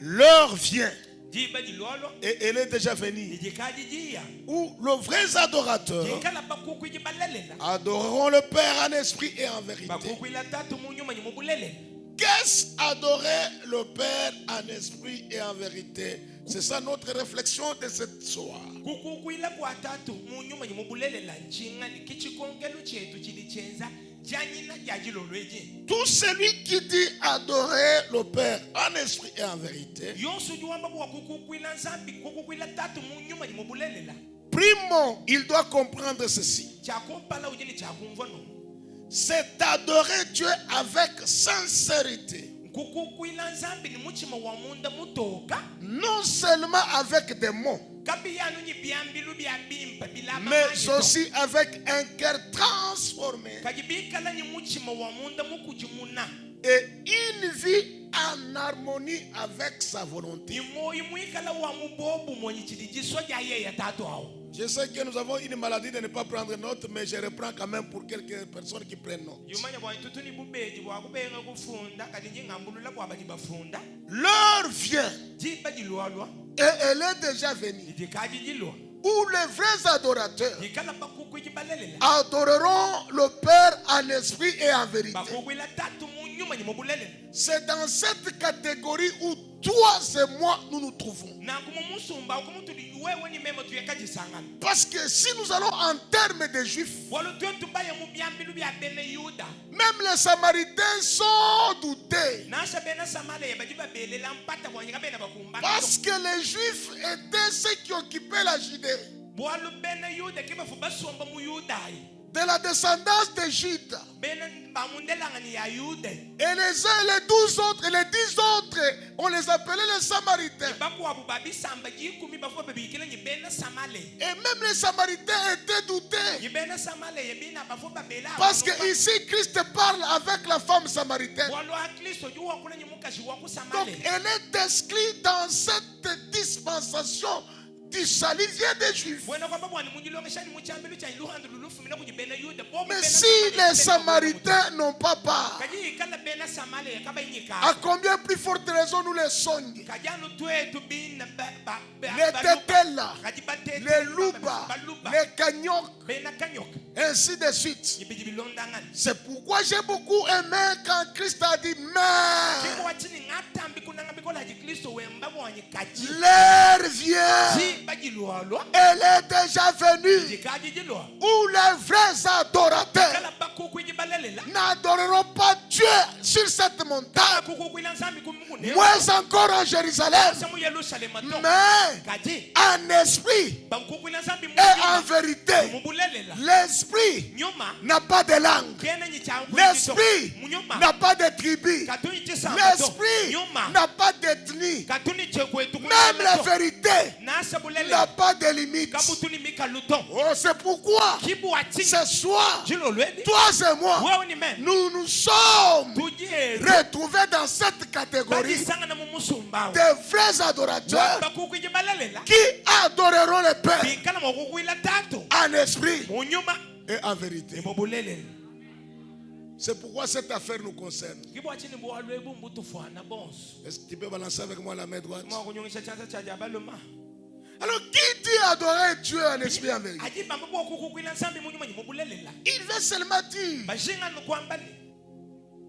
l'heure vient, et elle est déjà venue, où les vrais adorateurs adoreront le Père en esprit et en vérité. Qu'est-ce adorer le Père en esprit et en vérité? C'est ça notre réflexion de cette soir. Tout celui qui dit adorer le Père en esprit et en vérité, primo, il doit comprendre ceci. C'est adorer Dieu avec sincérité. Non seulement avec des mots, mais aussi avec un cœur transformé et une vie en harmonie avec sa volonté. Je sais que nous avons une maladie de ne pas prendre note, mais je reprends quand même pour quelques personnes qui prennent note. L'heure vient, et elle est déjà venue, où les vrais adorateurs adoreront le Père en esprit et en vérité. C'est dans cette catégorie où toi et moi nous nous trouvons. Parce que si nous allons en termes de juifs, même les Samaritains sont doutés. Parce que les Juifs étaient ceux qui occupaient la Judée. De la descendance de Juda. Et les uns et les 12 autres, et les 10 autres, on les appelait les Samaritains. Et même les Samaritains étaient doutés. Parce que ici, Christ parle avec la femme samaritaine. Donc, elle est inscrite dans cette dispensation du salut vient des Juifs. Mais si les Samaritains n'ont pas part, à combien plus forte raison nous les sommes? Les Tétela, les Louba, les Kanyok, ainsi de suite. C'est pourquoi j'ai beaucoup aimé quand Christ a dit mais l'heure vient, elle est déjà venue, où les vrais adorateurs n'adoreront pas Dieu sur cette montagne, moins encore en Jérusalem, mais en esprit et en vérité. L'esprit n'a pas de langue, l'esprit n'a pas de tribu, l'esprit n'a pas d'ethnie, même la vérité n'a pas de limite. Oh, c'est pourquoi ce soir, toi et moi, nous nous sommes retrouvés dans cette catégorie des vrais adorateurs qui adoreront le Père en esprit et en vérité. C'est pourquoi cette affaire nous concerne. Est-ce que tu peux balancer avec moi la main droite? Alors, qui dit adorer Dieu en esprit et en vérité? Il veut seulement dire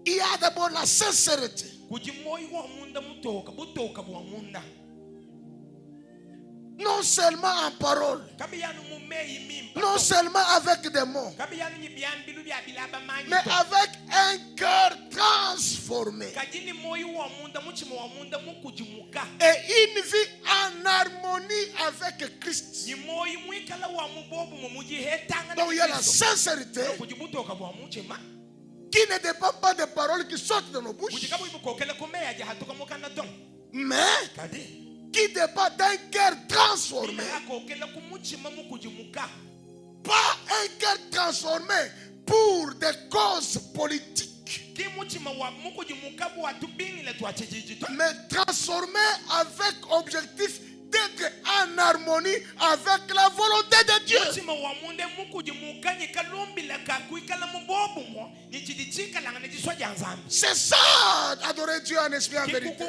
il y a d'abord la sincérité. Non seulement en parole, non seulement avec des mots, mais avec un cœur transformé et une vie en harmonie avec Christ. Donc il y a la sincérité qui ne dépend pas des paroles qui sortent de nos bouches, mais qui dépend d'un cœur transformé. Pas un cœur transformé pour des causes politiques, mais transformé avec objectif d'être en harmonie avec la volonté de Dieu. C'est ça, adorer Dieu en esprit en vérité.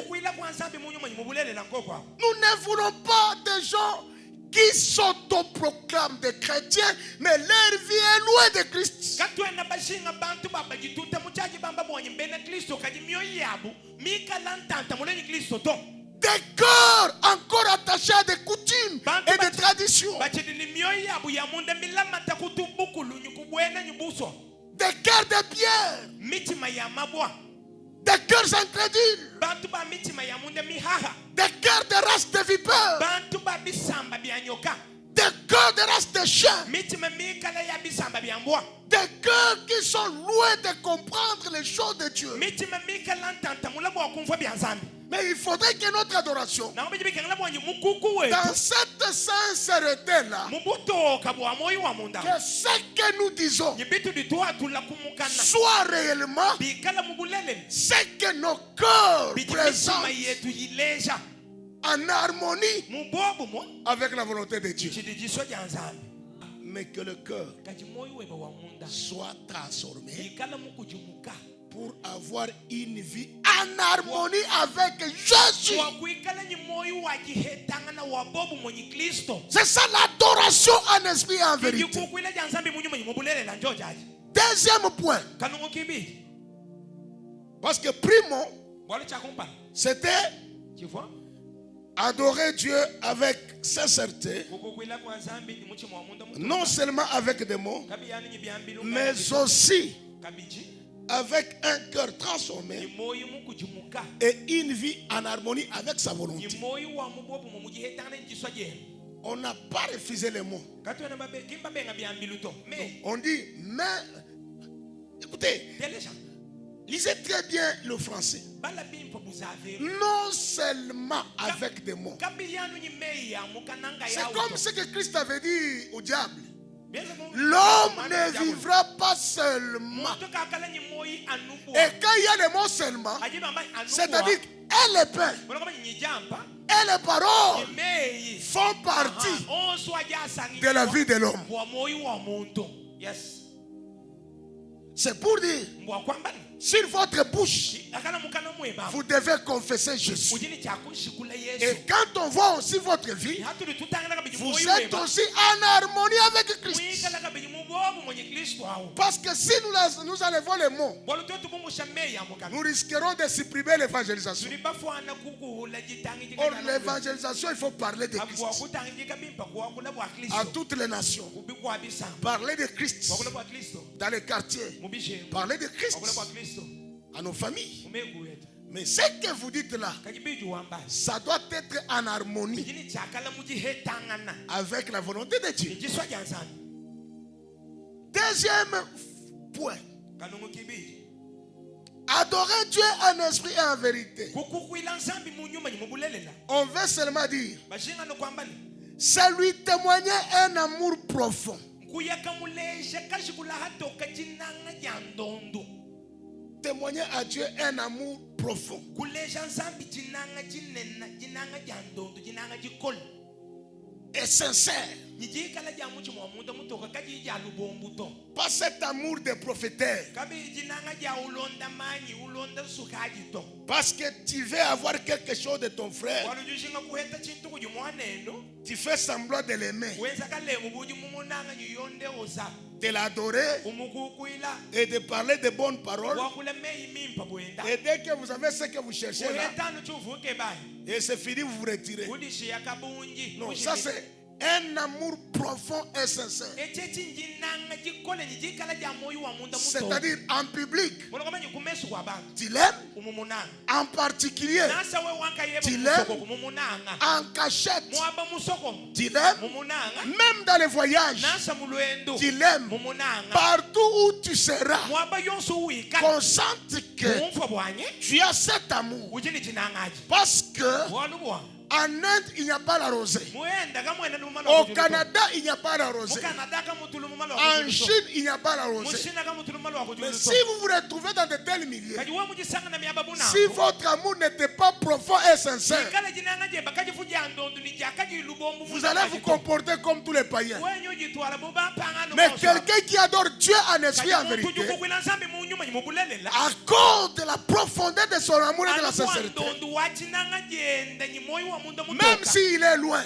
Nous ne voulons pas des gens qui s'autoproclament des chrétiens, mais leur vie est loin de Christ. Des cœurs encore attachés à des coutumes et des traditions. Des cœurs de pierre. Des cœurs incrédules. Des cœurs de race de vipères. Des cœurs de race de chiens. Des cœurs qui sont loin de comprendre les choses de Dieu. Mais il faudrait que notre adoration, dans cette sincérité-là, que ce que nous disons soit réellement ce que nos cœurs présentent en harmonie avec la volonté de Dieu. Mais que le cœur soit transformé pour avoir une vie en harmonie avec Jésus. C'est ça l'adoration en esprit et en vérité. Deuxième point. Parce que primo, c'était adorer Dieu avec sincérité, non seulement avec des mots, mais aussi avec un cœur transformé et une vie en harmonie avec sa volonté. On n'a pas refusé les mots. On dit, mais écoutez, lisez très bien le français. Non seulement avec des mots. C'est comme ce que Christ avait dit au diable. L'homme ne vivra pas seulement. Et quand il y a les mots seulement, c'est-à-dire et les pains et les paroles font partie de la vie de l'homme. C'est pour dire, sur votre bouche, vous devez confesser Jésus. Et quand on voit aussi votre vie, vous êtes aussi en harmonie avec Christ. Parce que si nous enlevons les mots, nous risquerons de supprimer l'évangélisation. Or, l'évangélisation, il faut parler de Christ à toutes les nations. Parler de Christ dans les quartiers. Parler de Christ à nos familles. Mais ce que vous dites là, ça doit être en harmonie avec la volonté de Dieu. Deuxième point. Adorer Dieu en esprit et en vérité. On veut seulement dire, c'est lui témoigner un amour profond. Témoigner à Dieu un amour profond. Et sincère. Pas cet amour de prophétaire. Parce que tu veux avoir quelque chose de ton frère. Tu fais semblant de l'aimer, de l'adorer et de parler de bonnes paroles. Et dès que vous avez ce que vous cherchez là, et c'est fini, vous vous retirez. Non, ça c'est un amour profond et sincère. C'est-à-dire en public, tu l'aimes. En particulier, tu l'aimes. En cachette, tu l'aimes. Même dans les voyages, tu l'aimes. Partout où tu seras, consente que tu as cet amour. Parce que En Inde, il n'y a pas la rosée. Au Canada, il n'y a pas la rosée. En Chine, il n'y a pas la rosée. Mais si vous vous retrouvez dans de tels milieux, si votre amour n'était pas profond et sincère, vous allez vous comporter comme tous les païens. Mais quelqu'un qui adore Dieu en esprit en vérité, à cause de la profondeur de son amour et de la sincérité, même s'il est loin,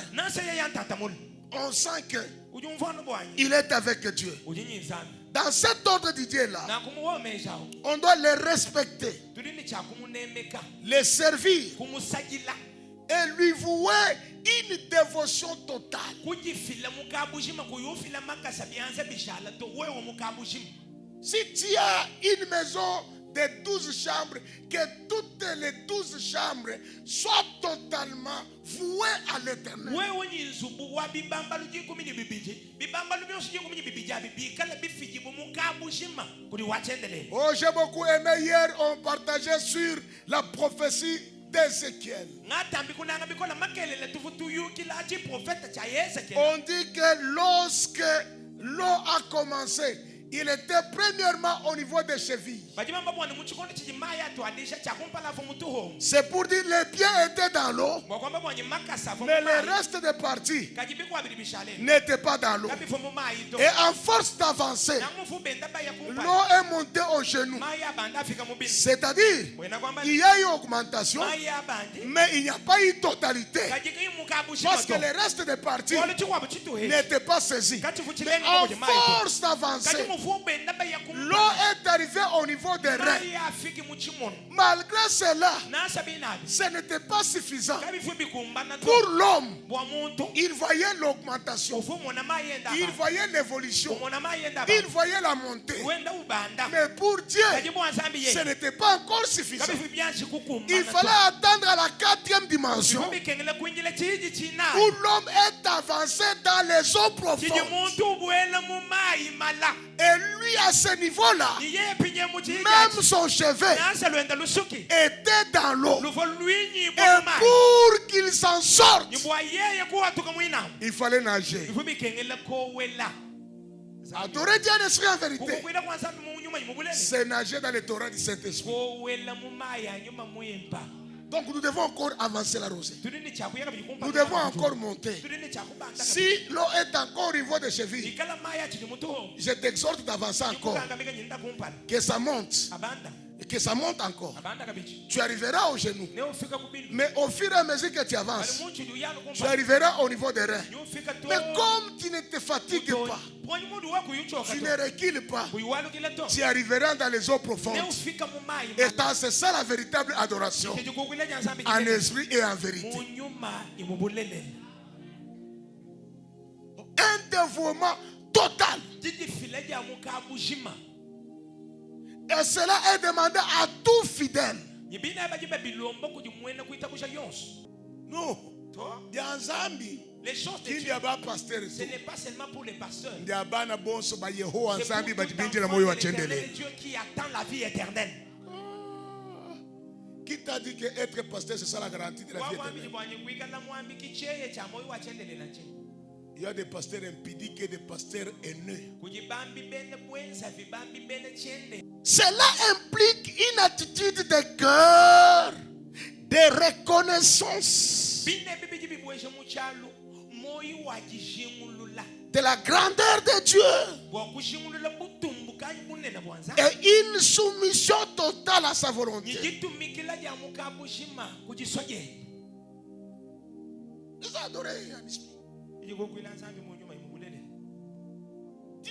on sent qu'il est avec Dieu. Dans cet ordre de Dieu-là, on doit les respecter, les servir et lui vouer une dévotion totale. Si tu as une maison de 12 chambres, que toutes les 12 chambres soient totalement vouées à l'éternel. Oh, j'ai beaucoup aimé hier, on partageait sur la prophétie d'Ézéchiel. On dit que lorsque l'eau a commencé, il était premièrement au niveau des chevilles. C'est pour dire que les pieds étaient dans l'eau, mais le reste des parties n'était pas dans l'eau. Et en force d'avancer, l'eau est montée aux genoux. C'est-à-dire, il y a eu augmentation, mais il n'y a pas eu totalité. Parce que le reste des parties n'étaient pas saisies. Mais en force d'avancer, l'eau est arrivée au niveau des reins. Malgré cela, ce n'était pas suffisant. Pour l'homme, il voyait l'augmentation, il voyait l'évolution, il voyait la montée. Mais pour Dieu, ce n'était pas encore suffisant. Il fallait attendre à la 4e dimension, où l'homme est avancé dans les eaux profondes. Et lui, à ce niveau-là, même son cheveu était dans l'eau. Et pour qu'il s'en sorte, il fallait nager. Adorer Dieu en esprit en vérité, c'est nager dans les torrents du Saint-Esprit. Donc nous devons encore avancer la rosée. Nous devons encore monter. Si l'eau est encore au niveau des chevilles, je t'exhorte d'avancer encore. Que ça monte. Et que ça monte encore. Tu arriveras aux genoux. Mais au fur et à mesure que tu avances, tu arriveras au niveau des reins. Mais comme tu ne te fatigues pas, tu ne recules pas, tu arriveras dans les eaux profondes. Et c'est ça la véritable adoration, en esprit et en vérité. Un dévouement total. Et cela est demandé à tout fidèle. Non. Les choses de Dieu, ce n'est pas seulement pour les pasteurs. C'est pour Dieu qui attend la vie éternelle. Qui t'a dit que être pasteur, c'est ça la garantie de la vie éternelle? Il y a des pasteurs impudiques et des pasteurs haineux. Cela implique une attitude de cœur, de reconnaissance de la grandeur de Dieu et une soumission totale à sa volonté. Nous adorons en esprit. Tu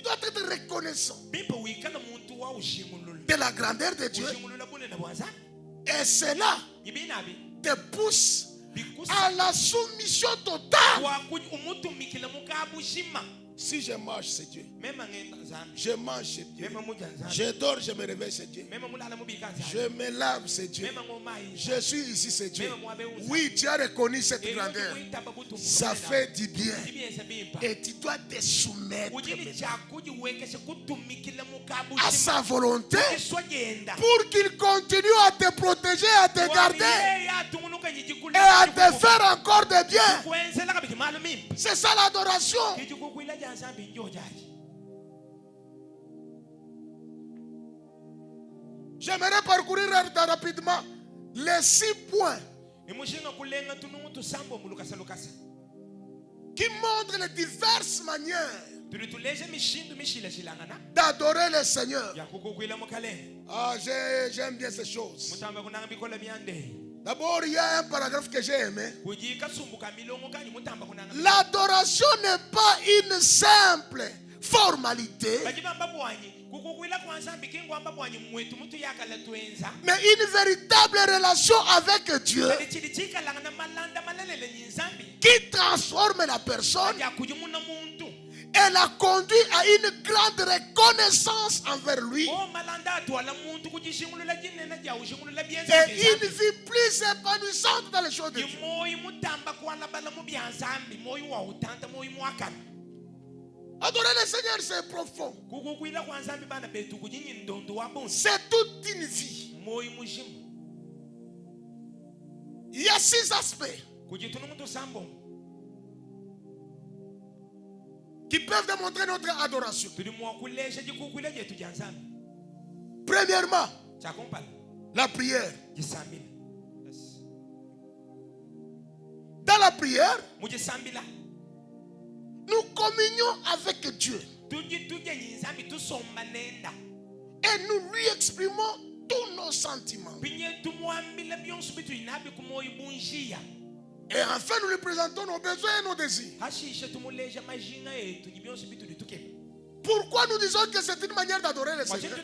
dois être reconnaissant de la grandeur de Dieu. Et cela te pousse à la soumission totale. Si je marche, c'est Dieu. Je mange, c'est Dieu. Je dors, je me réveille, c'est Dieu. Je me lave, c'est Dieu. Je suis ici, c'est Dieu. Oui, tu as reconnu cette grandeur. Ça fait du bien. Et tu dois te soumettre à sa volonté pour qu'il continue à te protéger, à te garder et à te faire encore de bien. C'est ça l'adoration. J'aimerais parcourir rapidement les 6 points qui montrent les diverses manières d'adorer le Seigneur. Ah, j'aime bien ces choses. D'abord, il y a un paragraphe que j'ai aimé. L'adoration n'est pas une simple formalité, mais une véritable relation avec Dieu qui transforme la personne et la conduit à une grande reconnaissance envers lui et une vie plus épanouissante dans les choses de Dieu. Adorer le Seigneur, c'est profond. C'est toute une vie. Il y a 6 aspects qui peuvent démontrer notre adoration. Premièrement, la prière. Dans la prière, nous communions avec Dieu et nous lui exprimons tous nos sentiments. Et enfin, nous lui présentons nos besoins et nos désirs. Pourquoi nous disons que c'est une manière d'adorer le Seigneur?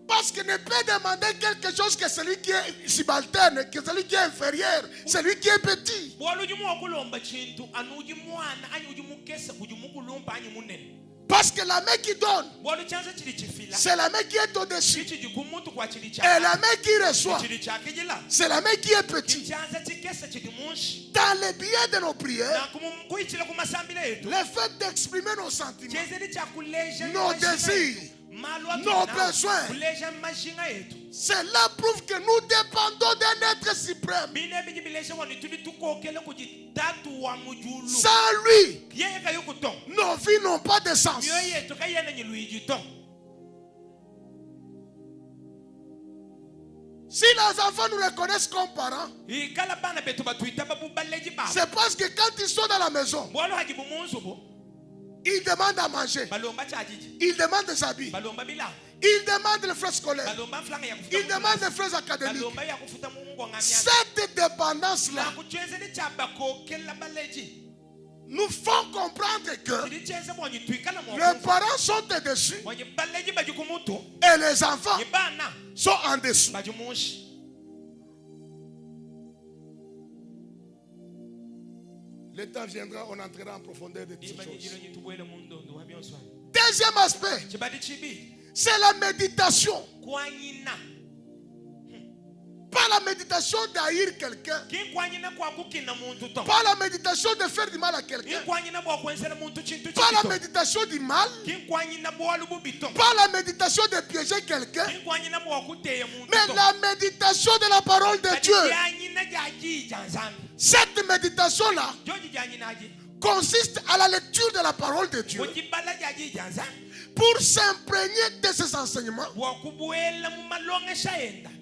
Parce qu'il ne peut demander quelque chose que celui qui est subalterne, que celui qui est inférieur, celui qui est petit. Parce que la main qui donne, c'est la main qui est au-dessus. Et la main qui reçoit, c'est la main qui est petite. Dans le biais de nos prières, le fait d'exprimer nos sentiments, nos désirs, nos besoins, cela prouve que nous dépendons d'un être suprême. Sans lui, nos vies n'ont pas de sens. Si les enfants nous reconnaissent comme parents, c'est parce que quand ils sont dans la maison, ils demandent à manger, ils demandent des habits, ils demandent les frais scolaires, ils demandent les frais académiques. Cette dépendance-là nous font comprendre que les parents sont au-dessus et les enfants sont en dessous. Le temps viendra, on entrera en profondeur de toutes ces choses. Deuxième aspect, c'est la méditation. Pas la méditation d'haïr quelqu'un. Pas la méditation de faire du mal à quelqu'un. Pas la méditation du mal. Pas la méditation de piéger quelqu'un. Mais la méditation de la parole de Dieu. Cette méditation-là consiste à la lecture de la parole de Dieu pour s'imprégner de ses enseignements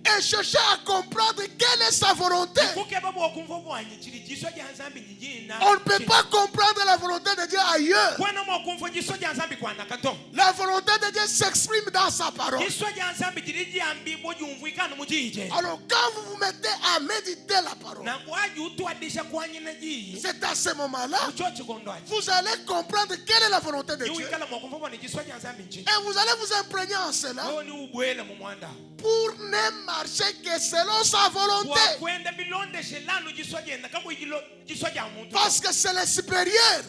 et chercher à comprendre quelle est sa volonté. On ne peut pas comprendre la volonté de Dieu ailleurs. La volonté de Dieu s'exprime dans sa parole. Alors quand vous vous mettez à méditer la parole, c'est à ce moment-là vous allez comprendre quelle est la volonté de Dieu vous allez vous imprégner en cela pour ne marcher que selon sa volonté. Parce que c'est le supérieur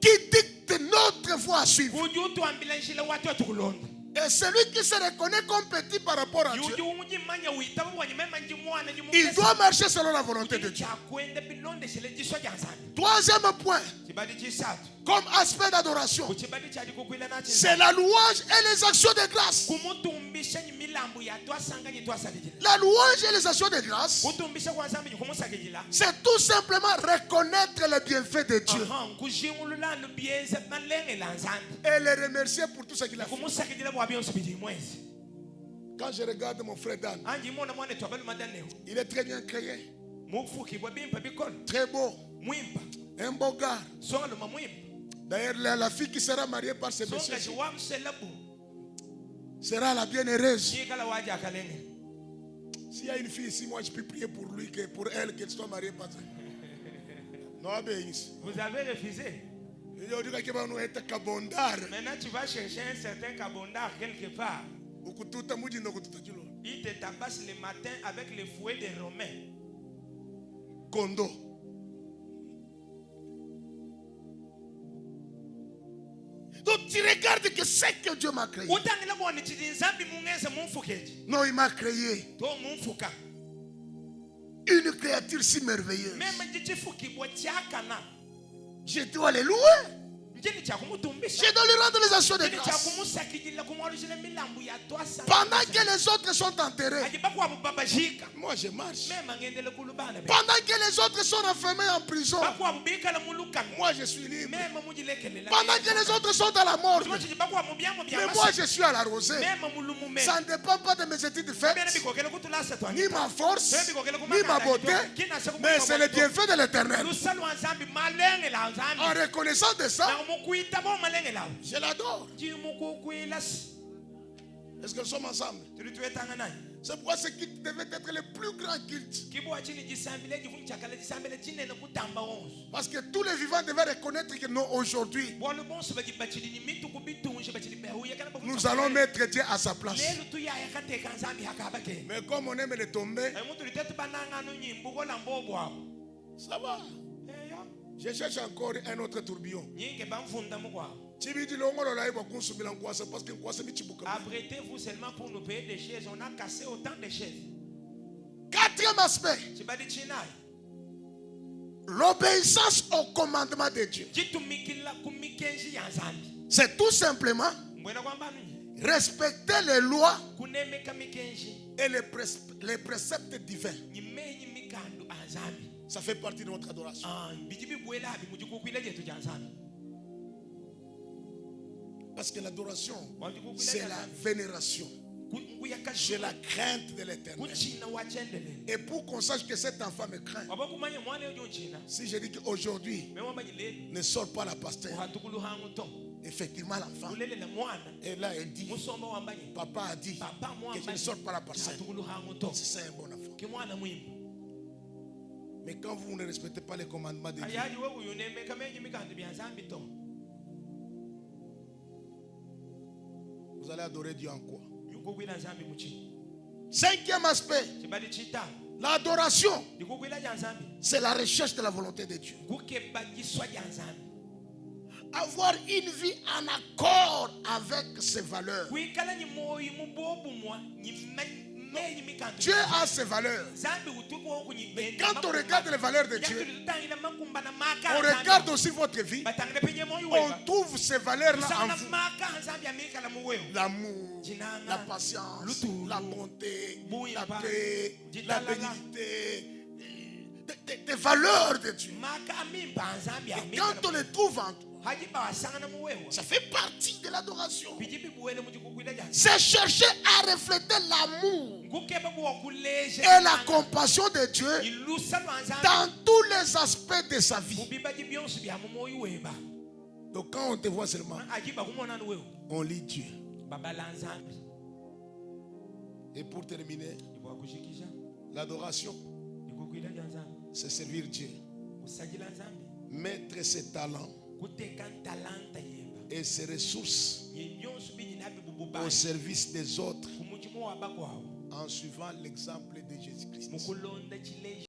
qui dicte notre voie à suivre. Et celui qui se reconnaît comme petit par rapport à Dieu, il doit marcher selon la volonté de Dieu. Troisième point, comme aspect d'adoration, c'est la louange et les actions de grâce. La louange et les actions de grâce, c'est tout simplement reconnaître les bienfaits de Dieu et les remercier pour tout ce qu'il a fait. Quand je regarde mon frère Dan, il est très bien créé, très beau, un beau gars. D'ailleurs, la fille qui sera mariée par ce monsieur sera la bienheureuse. S'il y a une fille ici, moi je peux prier pour lui, pour elle, qu'elle soit mariée par non, vous avez refusé. Maintenant tu vas chercher un certain cabondard quelque part. Il te tabasse le matin avec les fouets des Romains. Kondo. Donc tu regardes que c'est que Dieu m'a créé. Non, il m'a créé une créature si merveilleuse. Je dois les louer. Je dois lui rendre les actions de grâce. Pendant que les autres sont enterrés, moi je marche. Pendant que les autres sont enfermés en prison, moi je suis libre. Pendant que les autres sont à la mort, mais moi je suis à la rosée. Ça ne dépend pas de mes études faites, ni ma force, ni ma beauté, mais c'est le bienfait de l'Éternel. En reconnaissant de ça, je l'adore. Est-ce que nous sommes ensemble? C'est pourquoi ce culte devait être le plus grand culte. Parce que tous les vivants devaient reconnaître que non, aujourd'hui, nous allons mettre Dieu à sa place. Mais comme on aime les tomber, ça va. Je cherche encore un autre tourbillon. Apprêtez-vous seulement pour nous payer des chaises. On a cassé autant de chaises. Quatrième aspect, l'obéissance au commandement de Dieu. C'est tout simplement respecter les lois et les préceptes divins. Ça fait partie de notre adoration. Parce que l'adoration, c'est la vénération, c'est la crainte de l'Éternel. Et pour qu'on sache que cet enfant me craint, si je dis qu'aujourd'hui ne sort pas la pasteur, effectivement l'enfant, et là elle dit, papa a dit que je ne sors pas la pasteur. C'est ça un bon enfant. Mais quand vous ne respectez pas les commandements de Dieu, vous allez adorer Dieu en quoi? Cinquième aspect, l'adoration, c'est la recherche de la volonté de Dieu. Avoir une vie en accord avec ses valeurs. Dieu a ses valeurs. Mais quand on regarde les valeurs de Dieu, on regarde aussi votre vie. On trouve ces valeurs-là en vous. L'amour, la patience, la bonté, la paix, la bénignité. Des valeurs de Dieu. Et quand on les trouve en toi, ça fait partie de l'adoration. C'est chercher à refléter l'amour et la compassion de Dieu dans tous les aspects de sa vie. Donc quand on te voit seulement, on lit Dieu. Et pour terminer, l'adoration, c'est servir Dieu. Mettre ses talents et ses ressources au service des autres en suivant l'exemple de Jésus-Christ.